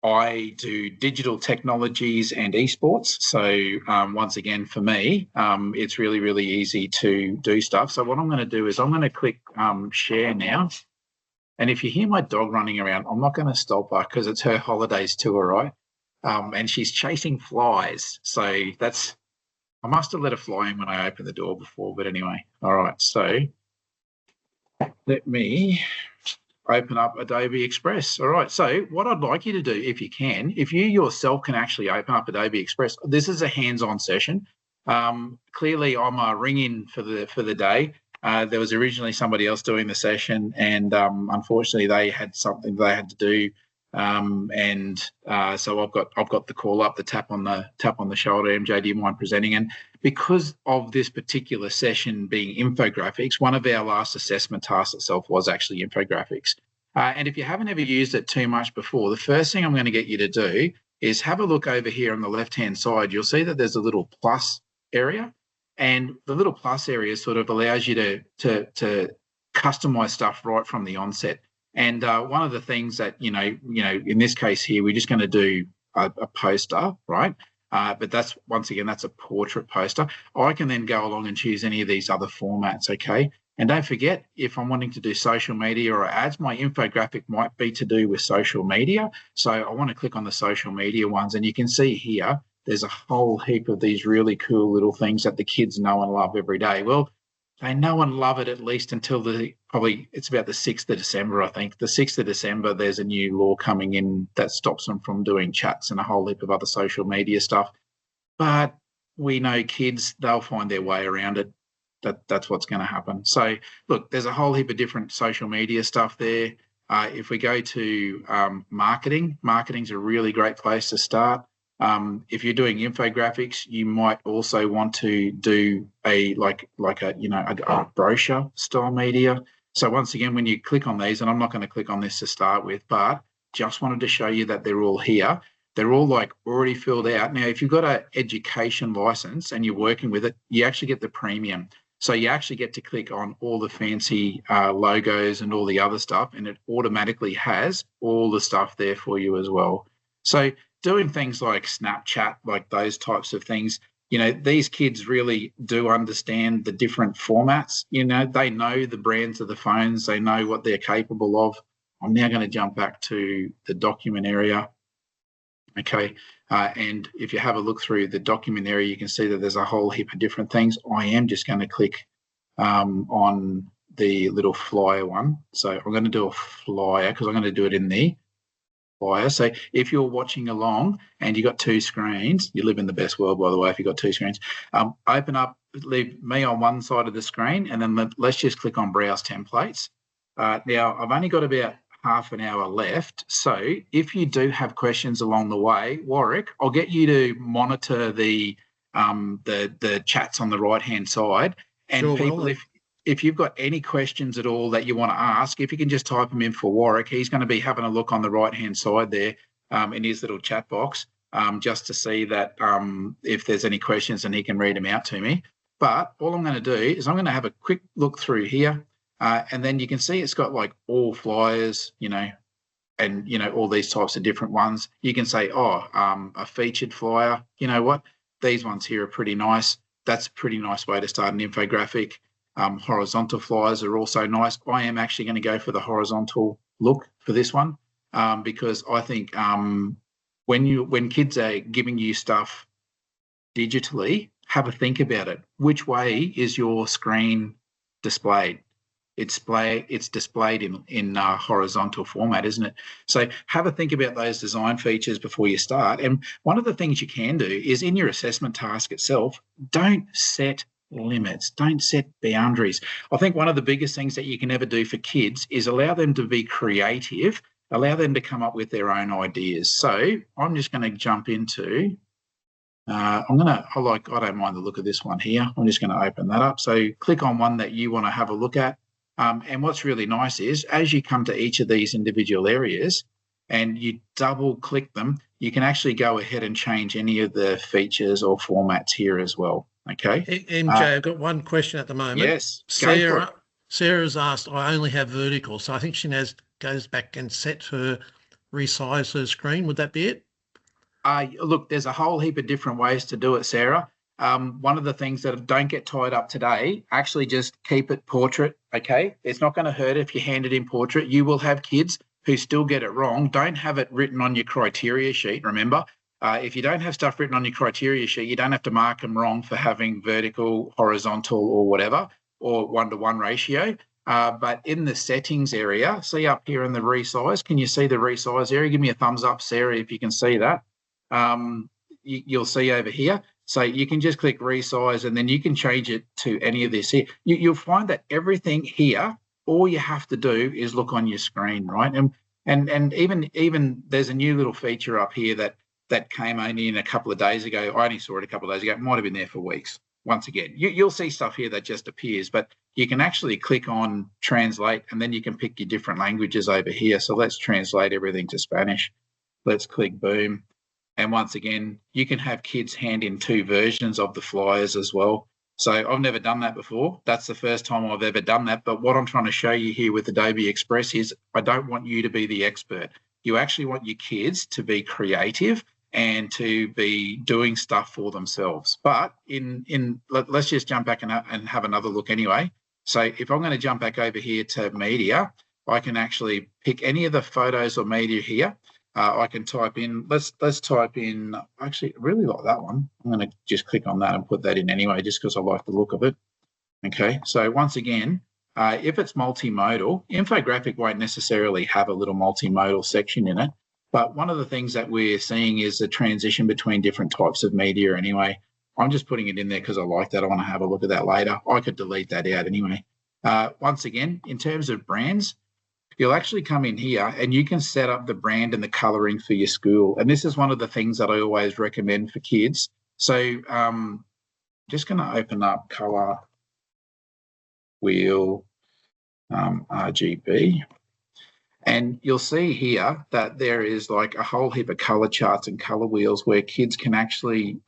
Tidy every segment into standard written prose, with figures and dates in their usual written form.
I do digital technologies and esports. So once again, for me, it's really, really easy to do stuff. So what I'm going to do is I'm going to click share now. And if you hear my dog running around, I'm not going to stop her because it's her holidays too, all right? And she's chasing flies. So I must have let a fly in when I opened the door before. But anyway, all right. So let me open up Adobe Express. All right. So what I'd like you to do, if you can, if you yourself can actually open up Adobe Express, this is a hands-on session. Clearly, I'm a ring-in for the day. There was originally somebody else doing the session, and unfortunately, they had something they had to do, so I've got the call up, the tap on the shoulder. MJ, do you mind presenting? And because of this particular session being infographics, one of our last assessment tasks itself was actually infographics. And if you haven't ever used it too much before, the first thing I'm going to get you to do is have a look over here on the left-hand side. You'll see that there's a little plus area. And the little plus area sort of allows you to customize stuff right from the onset. And one of the things that, in this case here, we're just going to do a poster, right? But that's, once again, that's a portrait poster. I can then go along and choose any of these other formats, okay? And don't forget, if I'm wanting to do social media or ads, my infographic might be to do with social media. So I want to click on the social media ones, and you can see here, there's a whole heap of these really cool little things that the kids know and love every day. Well, they know and love it at least until it's about the 6th of December, I think. The 6th of December, there's a new law coming in that stops them from doing chats and a whole heap of other social media stuff. But we know kids, they'll find their way around it. That's what's going to happen. So, look, there's a whole heap of different social media stuff there. If we go to marketing's a really great place to start. If you're doing infographics, you might also want to do a brochure style media. So once again, when you click on these, and I'm not going to click on this to start with, but just wanted to show you that they're all here. They're all already filled out. Now, if you've got an education license and you're working with it, you actually get the premium. So you actually get to click on all the fancy logos and all the other stuff, and it automatically has all the stuff there for you as well. So doing things like Snapchat, like those types of things, these kids really do understand the different formats. They know the brands of the phones. They know what they're capable of. I'm now going to jump back to the document area. Okay. And if you have a look through the document area, you can see that there's a whole heap of different things. I am just going to click on the little flyer one. So I'm going to do a flyer because I'm going to do it in the flyer. So if you're watching along and you've got two screens, you live in the best world, by the way, if you've got two screens, open up, leave me on one side of the screen, and then let's just click on Browse Templates. Now, I've only got about half an hour left. So if you do have questions along the way, Warwick, I'll get you to monitor the chats on the right-hand side. And sure, people, if you've got any questions at all that you want to ask, if you can just type them in for Warwick, he's going to be having a look on the right-hand side there in his little chat box just to see that if there's any questions, and he can read them out to me. But all I'm going to do is I'm going to have a quick look through here. And then you can see it's got all flyers, and, all these types of different ones. You can say, a featured flyer. You know what? These ones here are pretty nice. That's a pretty nice way to start an infographic. Horizontal flyers are also nice. I am actually going to go for the horizontal look for this one because I think when kids are giving you stuff digitally, have a think about it. Which way is your screen displayed? It's displayed in horizontal format, isn't it? So have a think about those design features before you start. And one of the things you can do is in your assessment task itself, don't set limits, don't set boundaries. I think one of the biggest things that you can ever do for kids is allow them to be creative, allow them to come up with their own ideas. So I'm just going to jump into, I don't mind the look of this one here. I'm just going to open that up. So click on one that you want to have a look at. And what's really nice is as you come to each of these individual areas and you double click them, you can actually go ahead and change any of the features or formats here as well. Okay. MJ, I've got one question at the moment. Yes. Sarah's asked, I only have vertical. So I think she goes back and set her resize the screen. Would that be it? Look, there's a whole heap of different ways to do it, Sarah. One of the things that don't get tied up today, actually just keep it portrait, okay? It's not going to hurt if you hand it in portrait. You will have kids who still get it wrong. Don't have it written on your criteria sheet, remember? If you don't have stuff written on your criteria sheet, you don't have to mark them wrong for having vertical, horizontal, or whatever, or 1-to-1 ratio. But in the settings area, see up here in the resize, can you see the resize area? Give me a thumbs up, Sarah, if you can see that. You'll see over here. So you can just click resize and then you can change it to any of this here. You'll find that everything here, all you have to do is look on your screen, right? And even there's a new little feature up here that came only in a couple of days ago. I only saw it a couple of days ago. It might have been there for weeks. Once again, you'll see stuff here that just appears, but you can actually click on translate and then you can pick your different languages over here. So let's translate everything to Spanish. Let's click boom. And once again, you can have kids hand in 2 versions of the flyers as well. So I've never done that before. That's the first time I've ever done that. But what I'm trying to show you here with Adobe Express is I don't want you to be the expert. You actually want your kids to be creative and to be doing stuff for themselves. But let's just jump back and have another look anyway. So if I'm going to jump back over here to media, I can actually pick any of the photos or media here. I can type in, let's type in, actually I really like that one. I'm going to just click on that and put that in anyway, just because I like the look of it. Okay, so once again, if it's multimodal, infographic won't necessarily have a little multimodal section in it, but one of the things that we're seeing is the transition between different types of media anyway. I'm just putting it in there because I like that. I want to have a look at that later. I could delete that out anyway. Once again, in terms of brands, you'll actually come in here and you can set up the brand and the colouring for your school. And this is one of the things that I always recommend for kids. So just going to open up colour wheel RGB. And you'll see here that there is like a whole heap of colour charts and colour wheels where kids can actually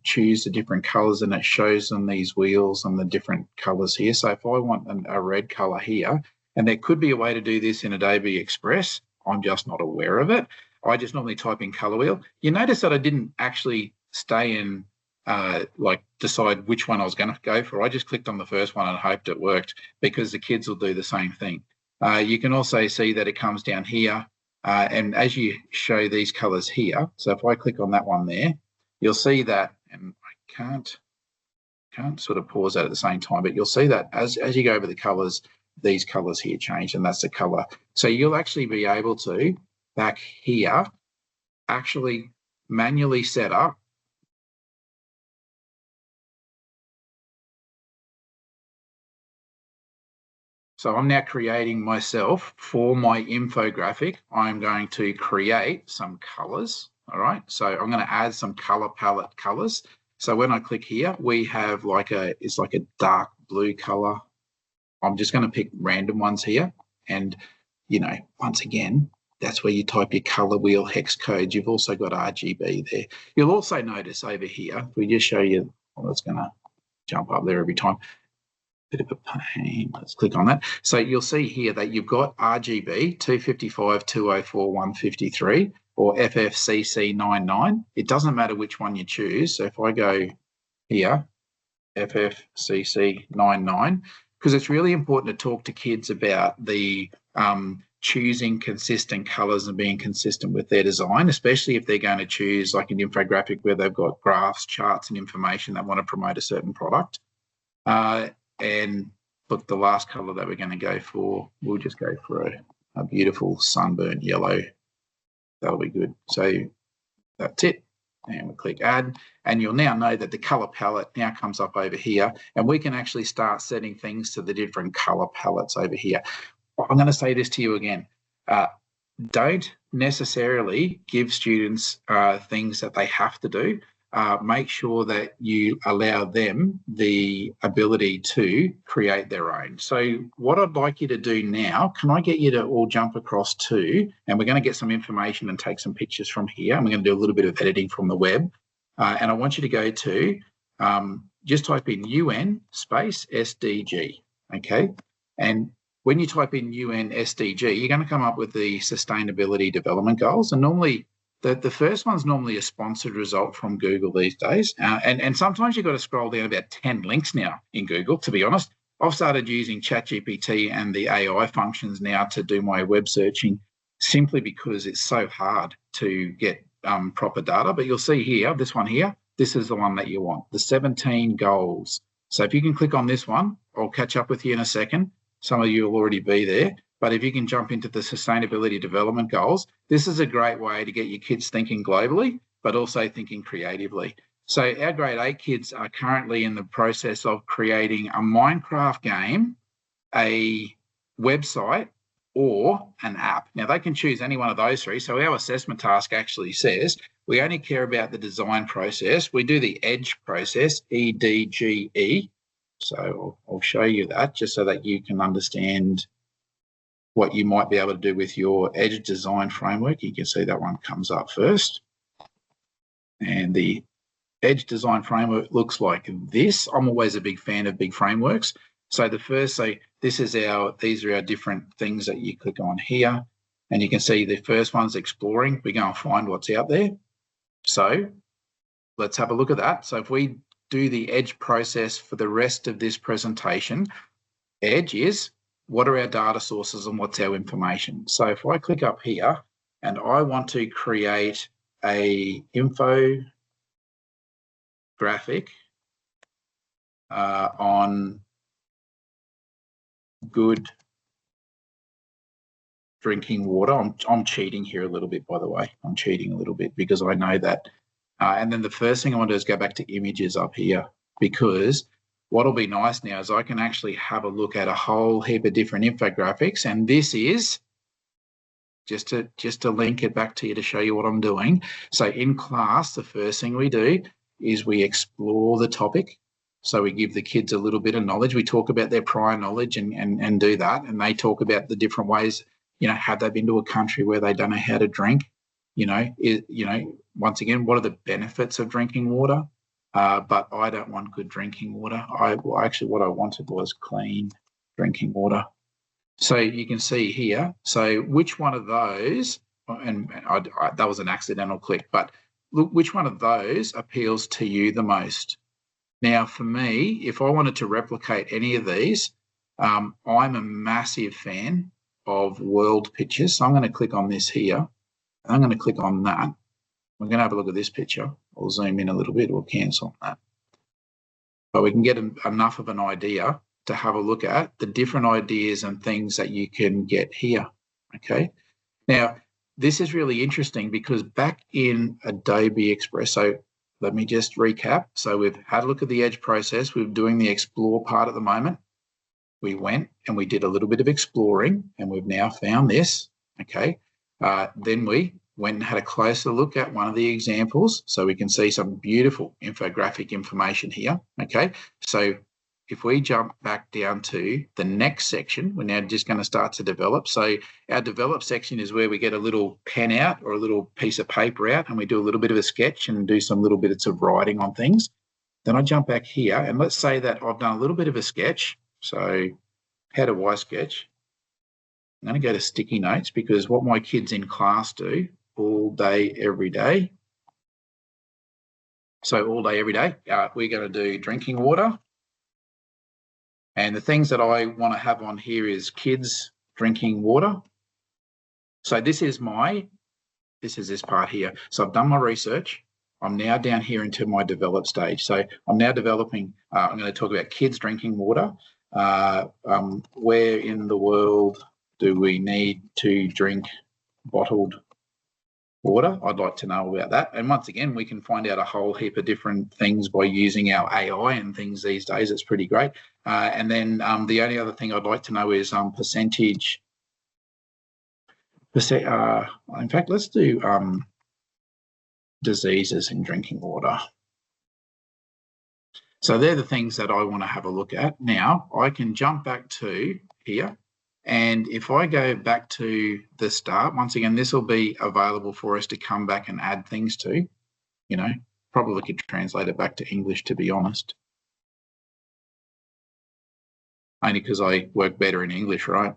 choose the different colours, and it shows them these wheels and the different colours here. So if I want a red colour here, and there could be a way to do this in Adobe Express, I'm just not aware of it. I just normally type in colour wheel. You notice that I didn't actually stay in like decide which one I was going to go for. I just clicked on the first one and hoped it worked, because the kids will do the same thing. You can also see that it comes down here, and as you show these colours here, so if I click on that one there, you'll see that, and I can't sort of pause that at the same time, but you'll see that as you go over the colours, these colours here change, and that's the colour. So you'll actually be able to, back here, actually manually set up So I'm now creating myself for my infographic. I'm going to create some colors. All right. So I'm going to add some color palette colors. So when I click here, we have it's like a dark blue color. I'm just going to pick random ones here. And, once again, that's where you type your color wheel hex codes. You've also got RGB there. You'll also notice over here, if we just show you, it's going to jump up there every time. Bit of a pain. Let's click on that. So you'll see here that you've got RGB 255, 204, 153 or FFCC 99. It doesn't matter which one you choose. So if I go here, FFCC 99, because it's really important to talk to kids about the choosing consistent colors and being consistent with their design, especially if they're going to choose like an infographic where they've got graphs, charts and information that want to promote a certain product. And look, the last color that we're going to go for, we'll just go for a beautiful sunburnt yellow. That'll be good. So that's it. And we'll click add. And you'll now know that the color palette now comes up over here, and we can actually start setting things to the different color palettes over here. I'm going to say this to you again. Don't necessarily give students things that they have to do. Make sure that you allow them the ability to create their own. So what I'd like you to do now, can I get you to all jump across to, and we're going to get some information and take some pictures from here, and we're going to do a little bit of editing from the web. And I want you to go to, just type in UN space SDG, okay? And when you type in UN SDG, you're going to come up with the Sustainability Development Goals. And normally, the first one's normally a sponsored result from Google these days. And sometimes you've got to scroll down about 10 links now in Google, to be honest. I've started using ChatGPT and the AI functions now to do my web searching, simply because it's so hard to get proper data. But you'll see here, this one here, this is the one that you want, the 17 goals. So if you can click on this one, I'll catch up with you in a second. Some of you will already be there. But if you can jump into the Sustainability Development Goals, this is a great way to get your kids thinking globally, but also thinking creatively. So our grade 8 kids are currently in the process of creating a Minecraft game, a website, or an app. Now, they can choose any one of those three. So our assessment task actually says we only care about the design process. We do the EDGE process, EDGE. So I'll show you that just so that you can understand what you might be able to do with your EDGE design framework. You can see that one comes up first. And the EDGE design framework looks like this. I'm always a big fan of big frameworks. So the first, these are our different things that you click on here. And you can see the first one's exploring. We go and find what's out there. So let's have a look at that. So if we do the EDGE process for the rest of this presentation, EDGE is what are our data sources and what's our information. So if I click up here and I want to create a infographic on good drinking water. I'm cheating here a little bit, by the way. I'm cheating a little bit because I know that. And then the first thing I want to do is go back to images up here, because what'll be nice now is I can actually have a look at a whole heap of different infographics. And this is just to link it back to you to show you what I'm doing. So in class, the first thing we do is we explore the topic. So we give the kids a little bit of knowledge. We talk about their prior knowledge and do that. And they talk about the different ways, have they been to a country where they don't know how to drink? Once again, what are the benefits of drinking water? But I don't want good drinking water. Actually, what I wanted was clean drinking water. So you can see here, so which one of those, and that was an accidental click, but look, which one of those appeals to you the most? Now, for me, if I wanted to replicate any of these, I'm a massive fan of world pictures. So I'm going to click on this here. I'm going to click on that. We're going to have a look at this picture. I'll zoom in a little bit. We'll cancel that. But we can get enough of an idea to have a look at the different ideas and things that you can get here. Okay. Now, this is really interesting because back in Adobe Express, so let me just recap. So we've had a look at the EDGE process. We're doing the explore part at the moment. We went and we did a little bit of exploring and we've now found this. Okay. Then we went and had a closer look at one of the examples. So we can see some beautiful infographic information here. Okay. So if we jump back down to the next section, we're now just going to start to develop. So our develop section is where we get a little pen out or a little piece of paper out and we do a little bit of a sketch and do some little bits of writing on things. Then I jump back here and let's say that I've done a little bit of a sketch. So how do I sketch? I'm going to go to sticky notes because what my kids in class do all day, every day. So all day, every day, we're going to do drinking water. And the things that I want to have on here is kids drinking water. So this is this part here. So I've done my research. I'm now down here into my develop stage. So I'm now developing, I'm going to talk about kids drinking water. Where in the world do we need to drink bottled water? I'd like to know about that. And once again, we can find out a whole heap of different things by using our AI and things these days. It's pretty great. And then the only other thing I'd like to know is percentage. In fact, let's do diseases in drinking water. So they're the things that I want to have a look at. Now I can jump back to here. And if I go back to the start, once again, this will be available for us to come back and add things to, probably could translate it back to English, to be honest. only because I work better in English, right?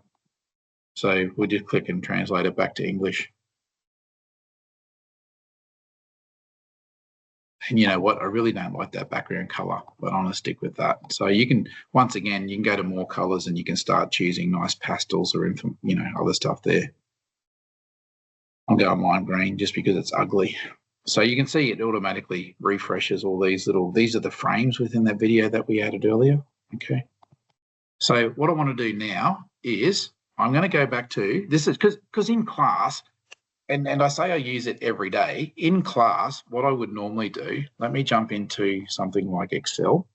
So we'll just click and translate it back to English. And you know what? I really don't like that background color, but I'm gonna stick with that. So you can, once again, you can go to more colors and you can start choosing nice pastels or, you know, other stuff there. I'll go lime green just because it's ugly. So you can see it automatically refreshes all these these are the frames within that video that we added earlier. Okay. So what I want to do now is I'm going to go back to, this is because in class, and I say I use it every day, in class, what I would normally do, let me jump into something like Excel.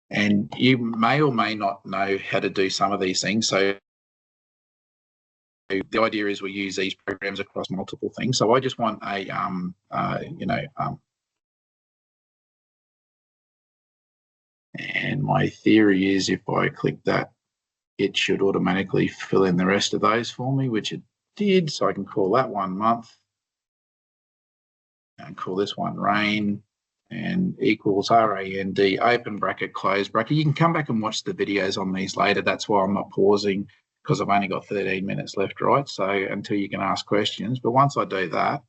And you may or may not know how to do some of these things. So the idea is we use these programs across multiple things. So I just want a, and my theory is if I click that, it should automatically fill in the rest of those for me, which it did. So I can call that one month and call this one rain and equals RAND, open bracket, close bracket. You can come back and watch the videos on these later. That's why I'm not pausing, because I've only got 13 minutes left, right? So until you can ask questions. But once I do that,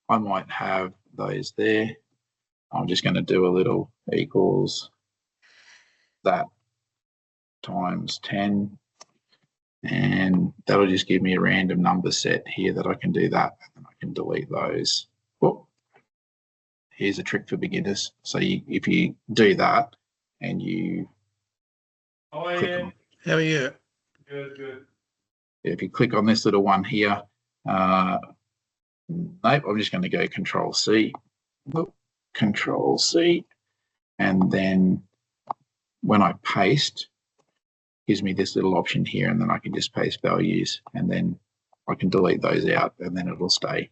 I might have those there. I'm just going to do a little equals that times 10. And that'll just give me a random number set here that I can do that. And I can delete those. Oh, here's a trick for beginners. So if you do that and you click on, how are you? Good. If you click on this little one here, nope, I'm just going to go Control C, Control C, and then when I paste, gives me this little option here, and then I can just paste values, and then I can delete those out, and then it'll stay.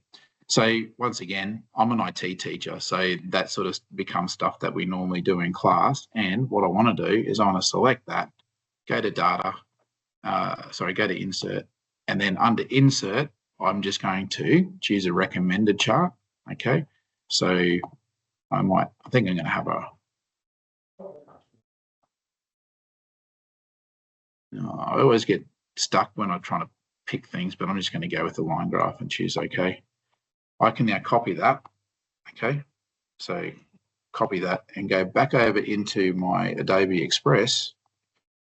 So once again, I'm an IT teacher, so that sort of becomes stuff that we normally do in class. And what I want to do is I want to select that, go to data, go to insert, and then under insert, I'm just going to choose a recommended chart. Okay, so I think I'm going to have a, I always get stuck when I'm trying to pick things, but I'm just going to go with the line graph and choose OK. I can now copy that. Okay, so copy that and go back over into my Adobe Express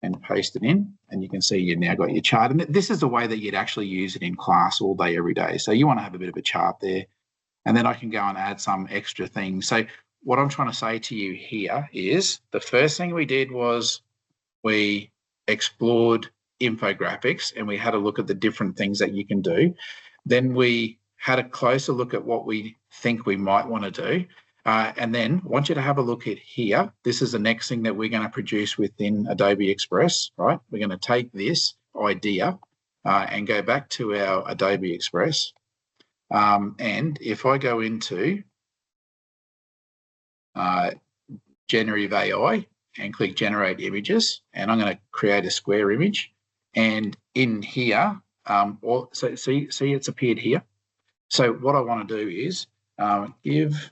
and paste it in, and you can see you've now got your chart. And this is the way that you'd actually use it in class all day, every day. So you want to have a bit of a chart there, and then I can go and add some extra things. So what I'm trying to say to you here is the first thing we did was we explored infographics and we had a look at the different things that you can do. Then we had a closer look at what we think we might want to do. And then I want you to have a look at here. This is the next thing that we're going to produce within Adobe Express, right? We're going to take this idea and go back to our Adobe Express. And if I go into generative AI and click generate images, and I'm going to create a square image. And in here, so see it's appeared here. So what I want to do is give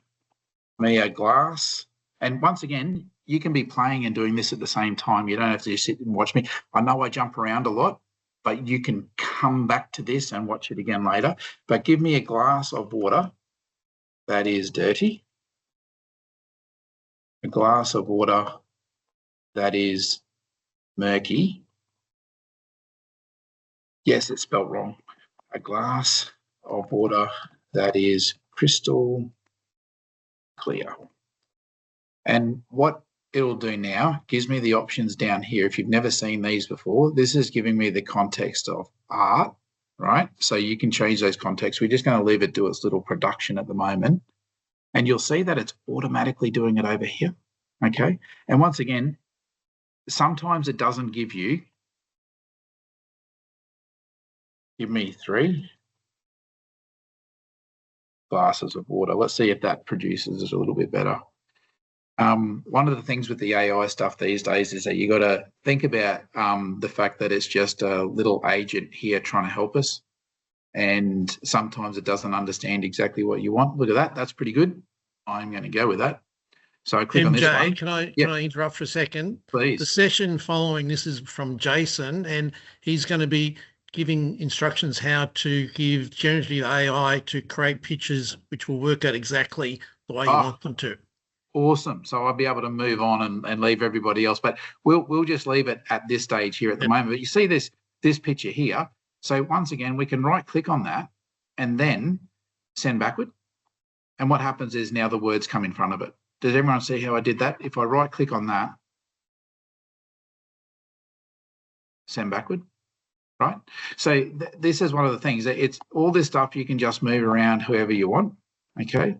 me a glass. And once again, you can be playing and doing this at the same time. You don't have to just sit and watch me. I know I jump around a lot, but you can come back to this and watch it again later. But give me a glass of water that is dirty, a glass of water that is murky. Yes, it's spelled wrong. A glass of water that is crystal clear. And what it'll do now gives me the options down here. If you've never seen these before, this is giving me the context of art, right? So you can change those contexts. We're just going to leave it to its little production at the moment. And you'll see that it's automatically doing it over here, okay? And once again, sometimes it doesn't give you, give me 3 glasses of water. Let's see if that produces it a little bit better. One of the things with the AI stuff these days is that you got to think about the fact that it's just a little agent here trying to help us. And sometimes it doesn't understand exactly what you want. Look at that. That's pretty good. I'm going to go with that. So I click on this one. MJ, can I interrupt for a second? Please. The session following this is from Jason, and he's going to be giving instructions how to give generative AI to create pictures which will work out exactly the way you want them to. Awesome. So I'll be able to move on and leave everybody else, but we'll just leave it at this stage here at the moment. But you see this picture here. So once again, we can right click on that and then send backward. And what happens is now the words come in front of it. Does everyone see how I did that? If I right click on that, send backward, right? So this is one of the things. It's all this stuff you can just move around whoever you want, okay?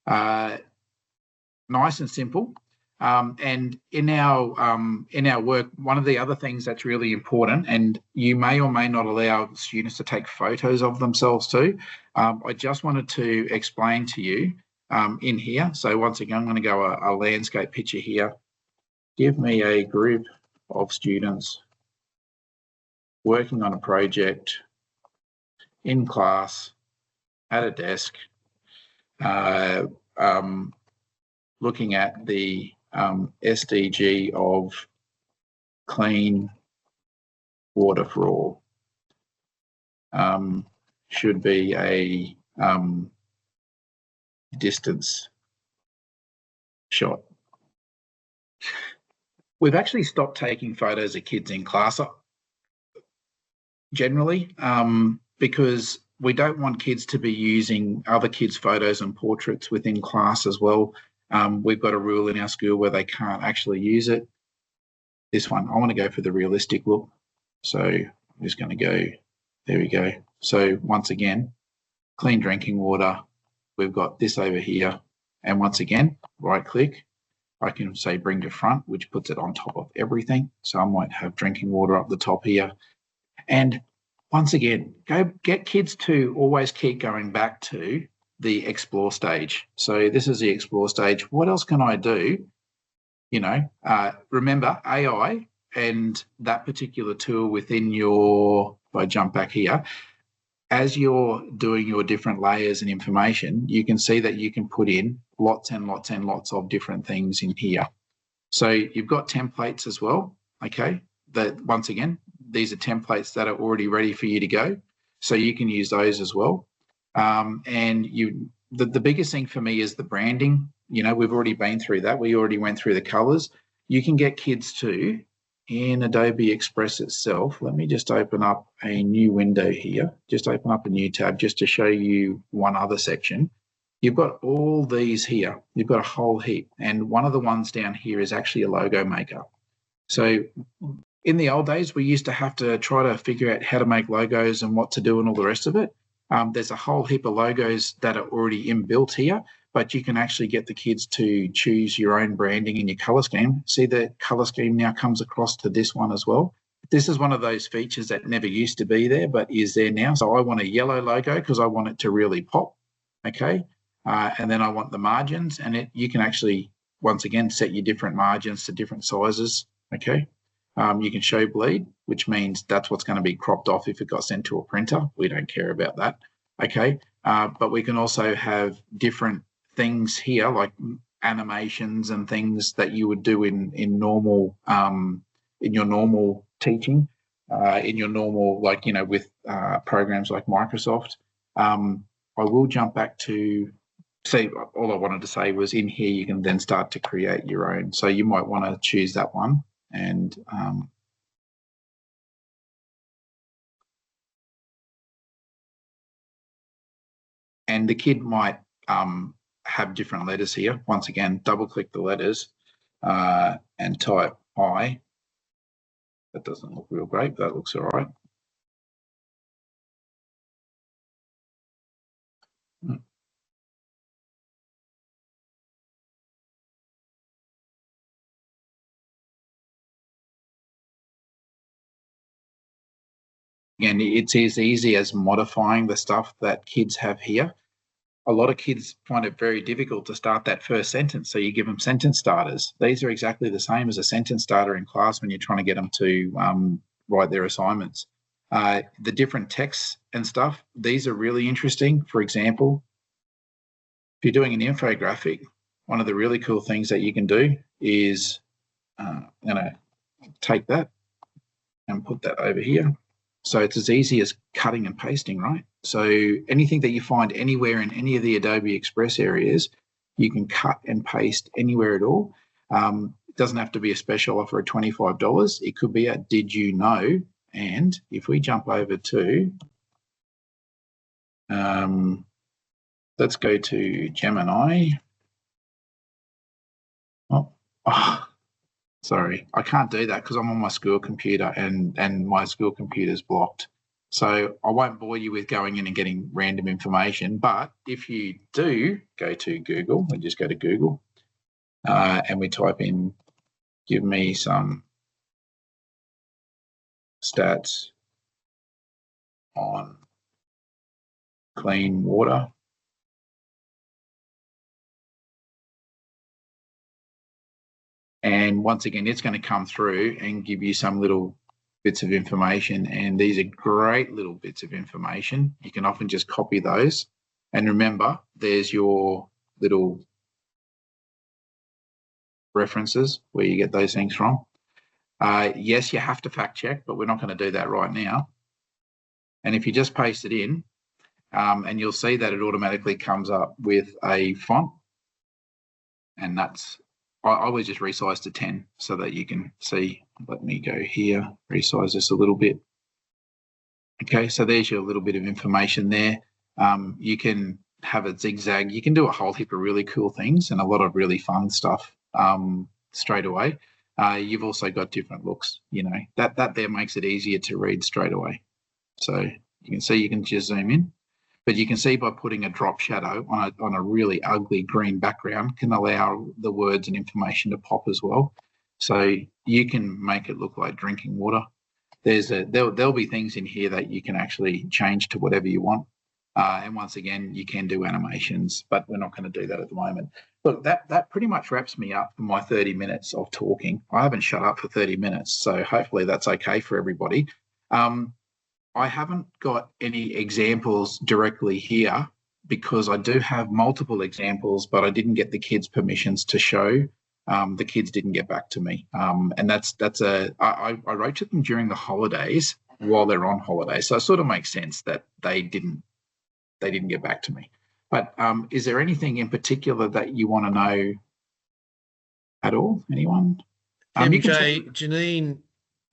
Nice and simple. And in our work, one of the other things that's really important, and you may or may not allow students to take photos of themselves too. I just wanted to explain to you in here. So once again, I'm going to go a landscape picture here. Give me a group of students working on a project in class at a desk, looking at the SDG of clean water for all. Should be a distance shot. We've actually stopped taking photos of kids in class generally because we don't want kids to be using other kids' photos and portraits within class as well. We've got a rule in our school where they can't actually use it. This one, I want to go for the realistic look. So I'm just going to go, there we go. So once again, clean drinking water. We've got this over here. And once again, right click. I can say bring to front, which puts it on top of everything. So I might have drinking water up the top here. And once again, go get kids to always keep going back to the explore stage. So this is the explore stage. What else can I do? You know, remember AI and that particular tool within your, if I jump back here, as you're doing your different layers and information, you can see that you can put in lots and lots and lots of different things in here. So you've got templates as well, okay? That once again, these are templates that are already ready for you to go. So you can use those as well. And the biggest thing for me is the branding. You know, we've already been through that. We already went through the colors. You can get kids to, in Adobe Express itself, let me just open up a new window here. Just open up a new tab just to show you one other section. You've got all these here. You've got a whole heap. And one of the ones down here is actually a logo maker. So in the old days, we used to have to try to figure out how to make logos and what to do and all the rest of it. There's a whole heap of logos that are already inbuilt here, but you can actually get the kids to choose your own branding in your color scheme. See, the color scheme now comes across to this one as well. This is one of those features that never used to be there, but is there now. So I want a yellow logo because I want it to really pop, okay? And then I want the margins, and you can actually, once again, set your different margins to different sizes, okay? You can show bleed, which means that's what's going to be cropped off if it got sent to a printer. We don't care about that, okay? But we can also have different things here, like animations and things that you would do in normal, in your normal teaching, in your normal, like, you know, with programs like Microsoft. I will jump back to, see, all I wanted to say was in here, you can then start to create your own. So you might want to choose that one. And the kid might have different letters here. Once again, double click the letters and type I. That doesn't look real great, but that looks all right. Again, it's as easy as modifying the stuff that kids have here. A lot of kids find it very difficult to start that first sentence, so you give them sentence starters. These are exactly the same as a sentence starter in class when you're trying to get them to write their assignments. The different texts and stuff, these are really interesting. For example, if you're doing an infographic, one of the really cool things that you can do is I'm going to take that and put that over here. So it's as easy as cutting and pasting, right? So anything that you find anywhere in any of the Adobe Express areas, you can cut and paste anywhere at all. It doesn't have to be a special offer of $25. It could be a did you know? And if we jump over to, let's go to Gemini. Oh, sorry, I can't do that because I'm on my school computer and my school computer's blocked. So I won't bore you with going in and getting random information. But if you do go to Google, we just go to Google and we type in, give me some stats on clean water. And once again, it's going to come through and give you some little bits of information. And these are great little bits of information. You can often just copy those. And remember, there's your little references where you get those things from. Yes, you have to fact check, but we're not going to do that right now. And if you just paste it in, and you'll see that it automatically comes up with a font. And that's, I always just resize to 10 so that you can see. Let me go here, resize this a little bit. Okay, so there's your little bit of information there. You can have it zigzag. You can do a whole heap of really cool things and a lot of really fun stuff straight away. You've also got different looks, you know, that there makes it easier to read straight away. So you can see, you can just zoom in. But you can see by putting a drop shadow on a really ugly green background can allow the words and information to pop as well. So you can make it look like drinking water. There'll be things in here that you can actually change to whatever you want. And once again, you can do animations, but we're not going to do that at the moment. Look, that pretty much wraps me up for my 30 minutes of talking. I haven't shut up for 30 minutes, so hopefully that's okay for everybody. I haven't got any examples directly here because I do have multiple examples, but I didn't get the kids' permissions to show. The kids didn't get back to me. And I wrote to them during the holidays while they're on holiday. So it sort of makes sense that they didn't get back to me. But is there anything in particular that you want to know at all? Anyone? MJ, Janine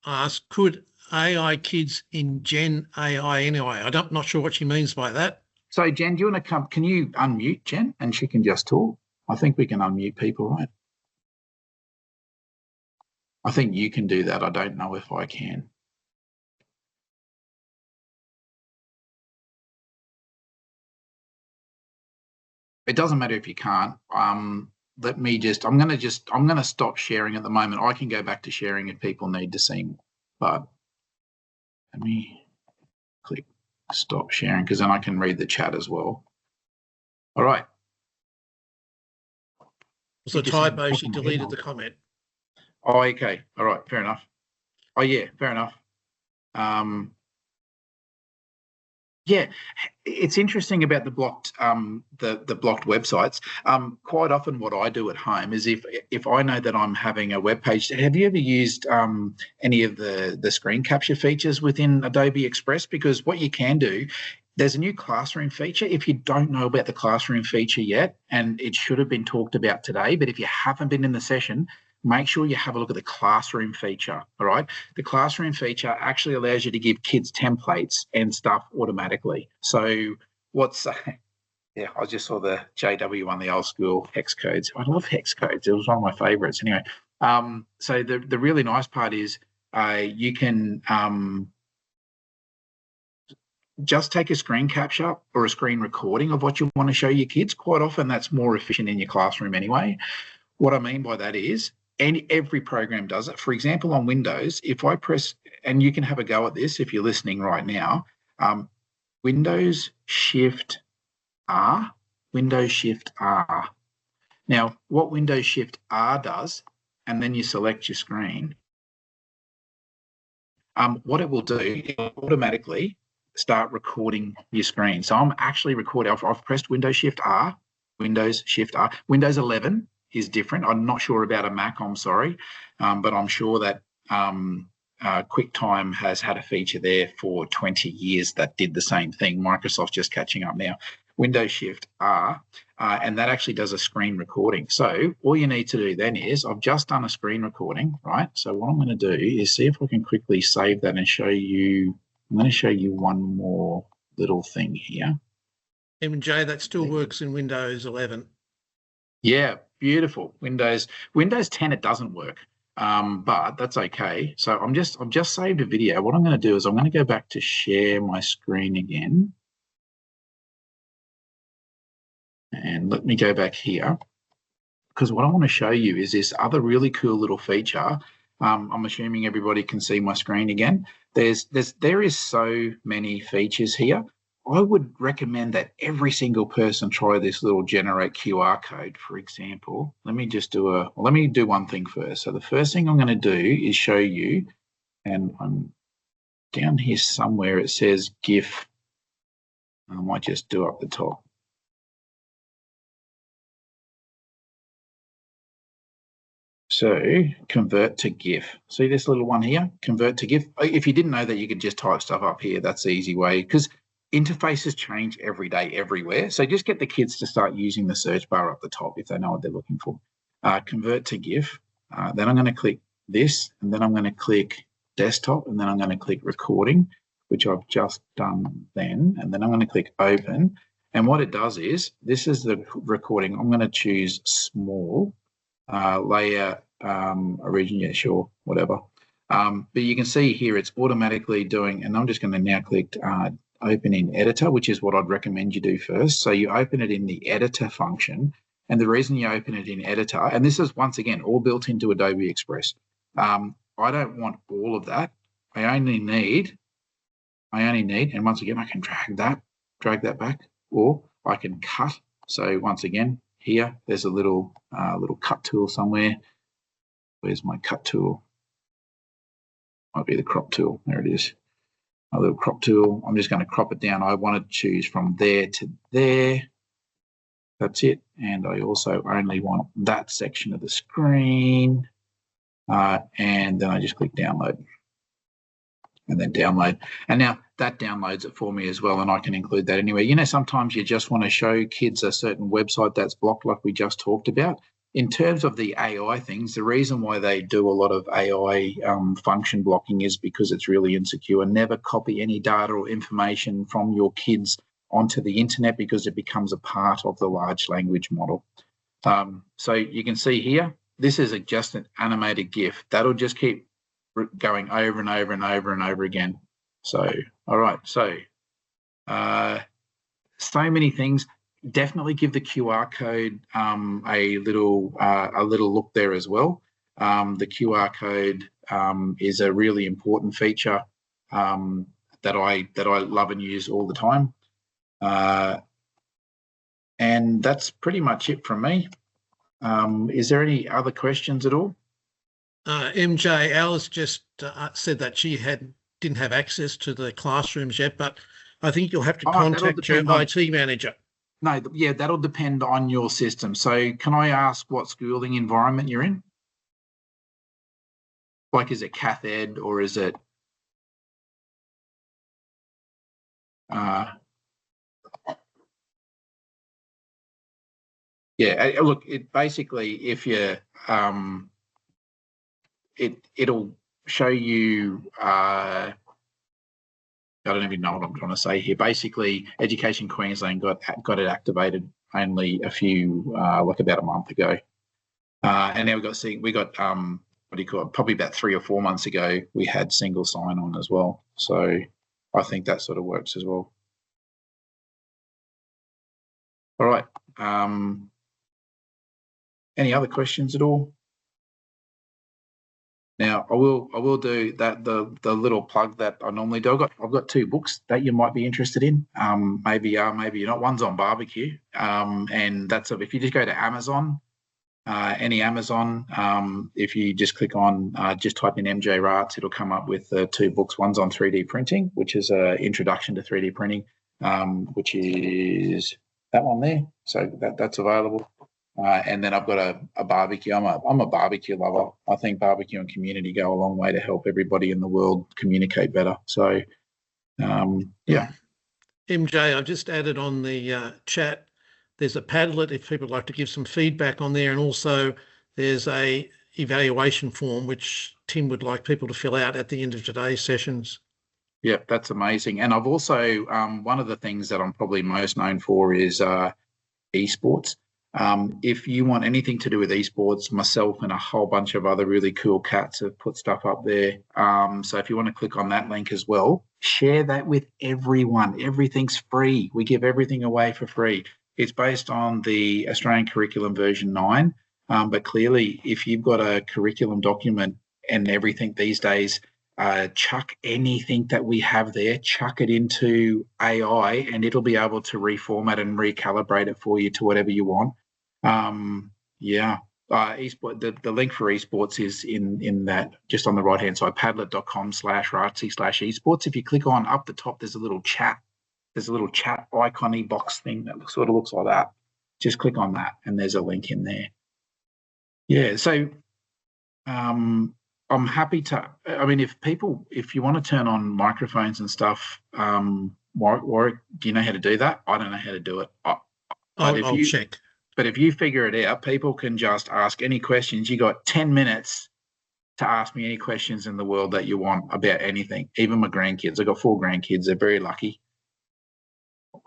asked, could AI kids in Gen AI anyway? I'm not sure what she means by that. So Jen, do you want to come? Can you unmute Jen and she can just talk? I think we can unmute people, right? I think you can do that. I don't know if I can. It doesn't matter if you can't. Let me just, I'm going to stop sharing at the moment. I can go back to sharing if people need to see me, but let me click stop sharing because then I can read the chat as well. All right. It was a typo. She deleted the comment. Oh, okay. All right. Fair enough. Oh, yeah. Fair enough. Yeah, it's interesting about the blocked the blocked websites. Quite often, what I do at home is if I know that I'm having a web page. Have you ever used any of the screen capture features within Adobe Express? Because what you can do, there's a new classroom feature. If you don't know about the classroom feature yet, and it should have been talked about today, but if you haven't been in the session, make sure you have a look at the classroom feature, all right? The classroom feature actually allows you to give kids templates and stuff automatically. So yeah, I just saw the JW one, the old school hex codes. I love hex codes. It was one of my favorites anyway. So the really nice part is you can just take a screen capture or a screen recording of what you want to show your kids. Quite often that's more efficient in your classroom anyway. What I mean by that is, and every program does it. For example, on Windows, if I press, and you can have a go at this if you're listening right now, Windows Shift R, Windows Shift R. Now, what Windows Shift R does, and then you select your screen, what it will do, it will automatically start recording your screen. So I'm actually recording. I've pressed Windows Shift R, Windows Shift R. Windows 11 is different. I'm not sure about a Mac, I'm sorry, but I'm sure that QuickTime has had a feature there for 20 years that did the same thing. Microsoft's just catching up now. Windows Shift R, and that actually does a screen recording. So all you need to do then is, I've just done a screen recording, right? So what I'm going to do is see if I can quickly save that and show you. I'm going to show you one more little thing here. MJ, that still works in Windows 11. Yeah, beautiful. Windows 10, it doesn't work, but that's okay. So I've just saved a video. What I'm going to do is I'm going to go back to share my screen again. And let me go back here, because what I want to show you is this other really cool little feature. I'm assuming everybody can see my screen again. There is so many features here. I would recommend that every single person try this little generate QR code, for example. Let me do one thing first. So the first thing I'm going to do is show you, and I'm down here somewhere, it says GIF. I might just do up the top. So convert to GIF. See this little one here, convert to GIF. If you didn't know that, you could just type stuff up here. That's the easy way, because interfaces change every day, everywhere. So just get the kids to start using the search bar up the top if they know what they're looking for. Convert to GIF. Then I'm going to click this, and then I'm going to click desktop, and then I'm going to click recording, which I've just done then. And then I'm going to click open. And what it does is, this is the recording. I'm going to choose small. Layer origin, yeah, sure, whatever. But you can see here it's automatically doing, and I'm just going to now click open in editor, which is what I'd recommend you do first. So you open it in the editor function, and the reason you open it in editor, and this is once again all built into Adobe Express. I don't want all of that. I only need, and once again I can drag that back, or I can cut. So once again, here, there's a little cut tool somewhere. Where's my cut tool? Might be the crop tool. There it is. A little crop tool. I'm just going to crop it down. I want to choose from there to there. That's it. And I also only want that section of the screen. And then I just click download. And then download. And now that downloads it for me as well, and I can include that anywhere. You know, sometimes you just want to show kids a certain website that's blocked, like we just talked about. In terms of the AI things, the reason why they do a lot of AI function blocking is because it's really insecure. Never copy any data or information from your kids onto the internet, because it becomes a part of the large language model. So you can see here, this is just an animated GIF. That'll just keep going over and over and over and over again. So, all right. So, so many things. Definitely give the QR code a little look there as well. The QR code is a really important feature that I love and use all the time. And that's pretty much it from me. Is there any other questions at all? MJ, Alice just said that she didn't have access to the classrooms yet, but I think you'll have to contact your IT manager. No, yeah, that'll depend on your system. So can I ask what schooling environment you're in? Like, is it Cath Ed or is it? Yeah, look, it basically, if you it'll show you. I don't even know what I'm trying to say here. Basically, Education Queensland got it activated only a few, like about a month ago, and now we got what do you call it? Probably about 3 or 4 months ago, we had single sign-on as well. So I think that sort of works as well. All right. Any other questions at all? Now I will do that the little plug that I normally do. I've got 2 books that you might be interested in. Maybe you're not. One's on barbecue, and that's if you just go to Amazon, any Amazon. If you just click on, just type in MJ Raatz, it'll come up with 2 books. One's on 3D printing, which is an introduction to 3D printing, which is that one there. So that's available. And then I've got a barbecue. I'm a barbecue lover. I think barbecue and community go a long way to help everybody in the world communicate better. So, yeah. MJ, I've just added on the chat, there's a Padlet if people would like to give some feedback on there, and also there's a evaluation form which Tim would like people to fill out at the end of today's sessions. Yeah, that's amazing. And I've also, one of the things that I'm probably most known for is esports. If you want anything to do with esports, myself and a whole bunch of other really cool cats have put stuff up there. So if you want to click on that link as well, share that with everyone. Everything's free. We give everything away for free. It's based on the Australian Curriculum version 9. But clearly, if you've got a curriculum document and everything these days, chuck anything that we have there, chuck it into AI, and it'll be able to reformat and recalibrate it for you to whatever you want. Esport, the link for esports is in that, just on the right hand side, padlet.com/Raatzy/esports. If you click on up the top, there's a little chat icon-y box thing that sort of looks like that. Just click on that and there's a link in there. Yeah, so I'm happy to, I mean, if you want to turn on microphones and stuff, Warwick, do you know how to do that? I don't know how to do it. I'll check. But if you figure it out, people can just ask any questions. You got 10 minutes to ask me any questions in the world that you want about anything, even my grandkids. I've got 4 grandkids. They're very lucky.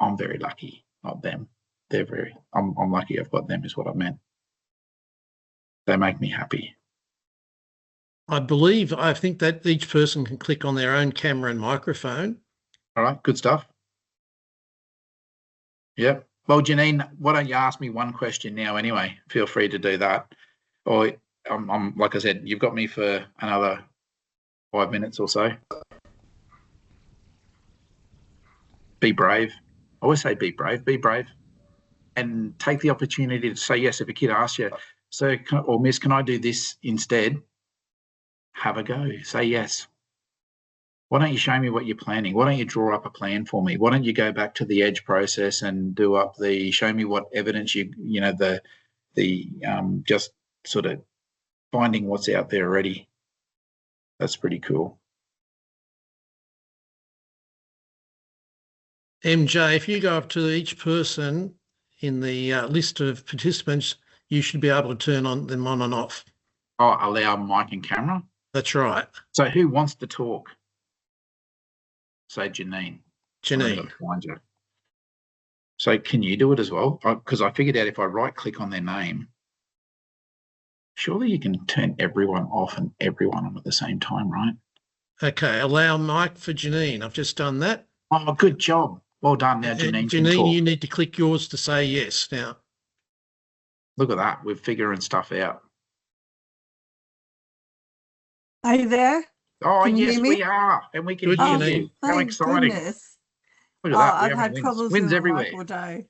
I'm very lucky, not them. I'm lucky I've got them is what I meant. They make me happy. I think that each person can click on their own camera and microphone. All right, good stuff. Yep. Well, Janine, why don't you ask me one question now anyway? Feel free to do that. Or I'm like I said, you've got me for another 5 minutes or so. Be brave. I always say be brave. Be brave. And take the opportunity to say yes. If a kid asks you, Miss, can I do this instead? Have a go. Say yes. Why don't you show me what you're planning? Why don't you draw up a plan for me? Why don't you go back to the edge process and do up show me what evidence just sort of finding what's out there already. That's pretty cool. MJ, if you go up to each person in the list of participants, you should be able to turn them on and off. Oh, allow mic and camera? That's right. So who wants to talk? Say Janine. Janine. Find you. So can you do it as well? Because I figured out if I right-click on their name, surely you can turn everyone off and everyone on at the same time, right? Okay, allow mic for Janine. I've just done that. Oh, good job. Well done. Now Janine can talk. You need to click yours to say yes now. Look at that. We're figuring stuff out. Are you there? Oh, can yes, we are. And we can hear you. How exciting. Goodness. Look at that. I've had problems with everywhere all day.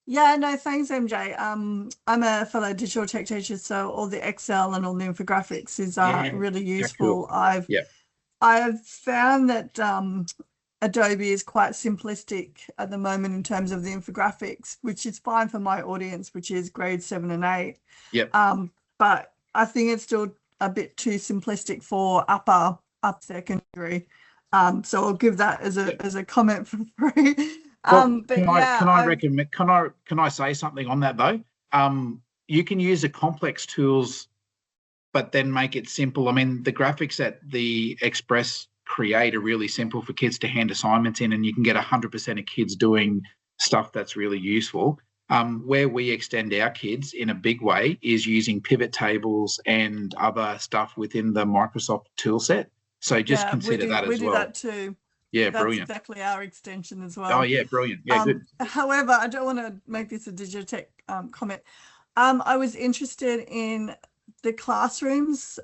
Yeah, no, thanks, MJ. I'm a fellow digital tech teacher, so all the Excel and all the infographics is really useful. Cool. I've found that Adobe is quite simplistic at the moment in terms of the infographics, which is fine for my audience, which is grades 7 and 8. Yep. But I think it's still a bit too simplistic for upper secondary. So I'll give that as a comment for free. Can I say something on that though? You can use the complex tools, but then make it simple. I mean, the graphics that the Express create are really simple for kids to hand assignments in, and you can get 100% of kids doing stuff that's really useful. Where we extend our kids in a big way is using pivot tables and other stuff within the Microsoft toolset. So just consider that as well. We do that too. Yeah, that's brilliant. Exactly our extension as well. Oh yeah, brilliant. Yeah, good. However, I don't want to make this a Digitech comment. I was interested in the classrooms.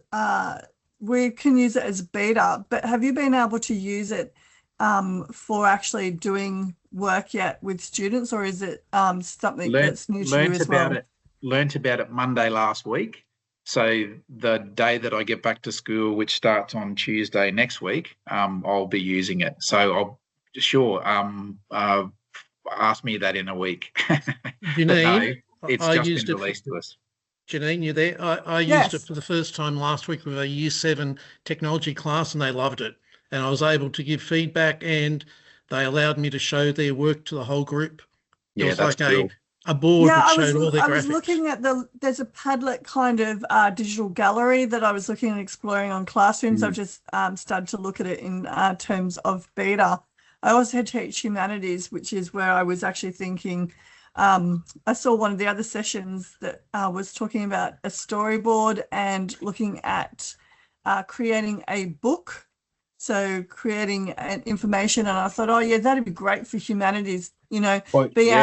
We can use it as beta, but have you been able to use it for actually doing work yet with students, or is it something that's new to you as well? Learned about it Monday last week. So the day that I get back to school, which starts on Tuesday next week, I'll be using it. So ask me that in a week. Janine, no, it's just been released to us. Janine, you there? I used it for the first time last week with a Year 7 technology class, and they loved it. And I was able to give feedback, and they allowed me to show their work to the whole group. Yeah, it was that's like cool. a board which showed all their graphics. I was looking at there's a Padlet kind of digital gallery that I was looking at exploring on Classrooms. I've just started to look at it in terms of beta. I also teach humanities, which is where I was actually thinking, I saw one of the other sessions that was talking about a storyboard and looking at creating a book. So creating an information, and I thought, oh yeah, that'd be great for humanities, being able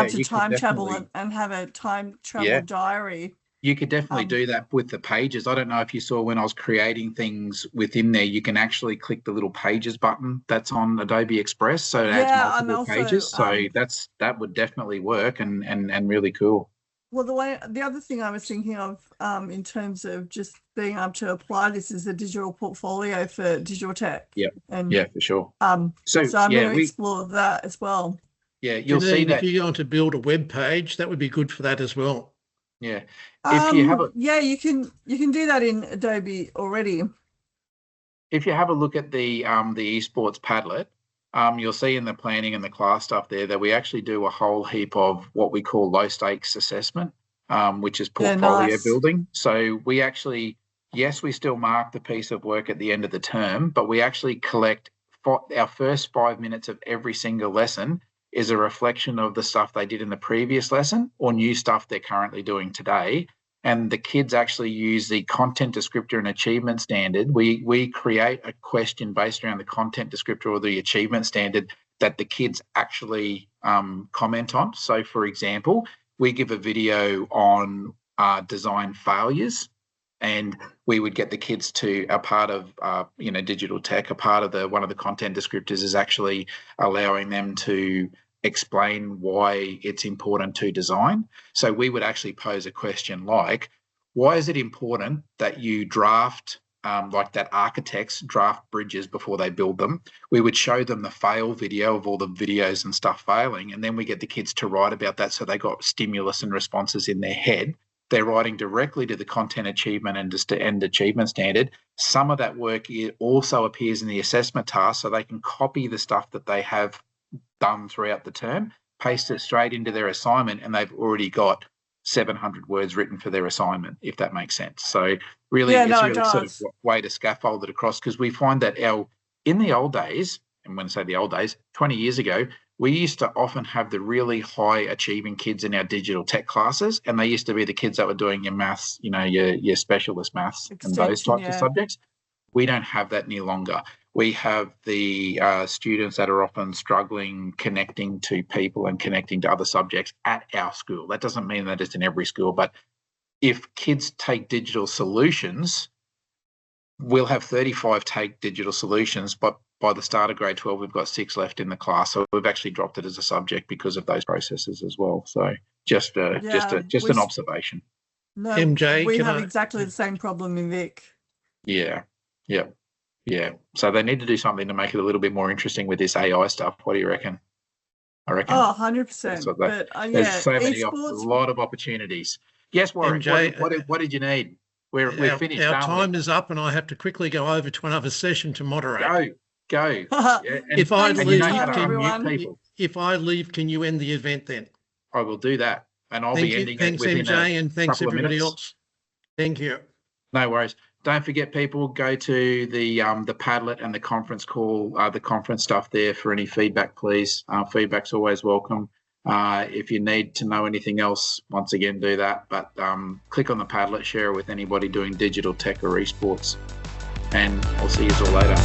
to time travel and have a time travel diary. You could definitely do that with the pages. I don't know if you saw when I was creating things within there, you can actually click the little pages button that's on Adobe Express. So it adds multiple pages. So that would definitely work and really cool. Well, the other thing I was thinking of in terms of just being able to apply this is a digital portfolio for digital tech. Yeah, for sure. So I'm going to explore that as well. Yeah, you'll see that. If you're going to build a web page, that would be good for that as well. Yeah, if you have you can do that in Adobe already. If you have a look at the esports Padlet, you'll see in the planning and the class stuff there that we actually do a whole heap of what we call low stakes assessment, which is portfolio building. So we actually, yes, we still mark the piece of work at the end of the term, but we actually collect our first 5 minutes of every single lesson is a reflection of the stuff they did in the previous lesson or new stuff they're currently doing today. And the kids actually use the content descriptor and achievement standard. We create a question based around the content descriptor or the achievement standard that the kids actually comment on. So, for example, we give a video on design failures, and we would get the kids to a part of digital tech. A part of one of the content descriptors is actually allowing them to explain why it's important to design. So we would actually pose a question like, why is it important that you draft, like that architects draft bridges before they build them? We would show them the fail video of all the videos and stuff failing, and then we get the kids to write about that so they got stimulus and responses in their head. They're writing directly to the content achievement and achievement standard. Some of that work also appears in the assessment task, so they can copy the stuff that they have done throughout the term, paste it straight into their assignment, and they've already got 700 words written for their assignment, if that makes sense. So really, it's really sort of a way to scaffold it across, because we find that in the old days, and when I say the old days, 20 years ago, we used to often have the really high achieving kids in our digital tech classes, and they used to be the kids that were doing your maths, your specialist maths and those types of subjects. We don't have that any longer. We have the students that are often struggling connecting to people and connecting to other subjects at our school. That doesn't mean that it's in every school, but if kids take digital solutions, we'll have 35 take digital solutions, but by the start of grade 12, we've got 6 left in the class. So we've actually dropped it as a subject because of those processes as well. So just an observation. No, MJ, we have exactly the same problem in Vic. Yeah. So they need to do something to make it a little bit more interesting with this AI stuff. What do you reckon? I reckon. Oh, 100%. There's so many, a lot of opportunities. Yes, Warren, MJ, what did you need? We're finished. Our time is up, and I have to quickly go over to another session to moderate. Go. If I leave, can you end the event then? I will do that, and I'll be ending it within MJ, and thanks everybody else. Thank you. No worries. Don't forget, people, go to the Padlet and the conference call, the conference stuff there for any feedback, please. Feedback's always welcome. If you need to know anything else, once again, do that. But click on the Padlet, share it with anybody doing digital tech or esports. And I'll see you all later.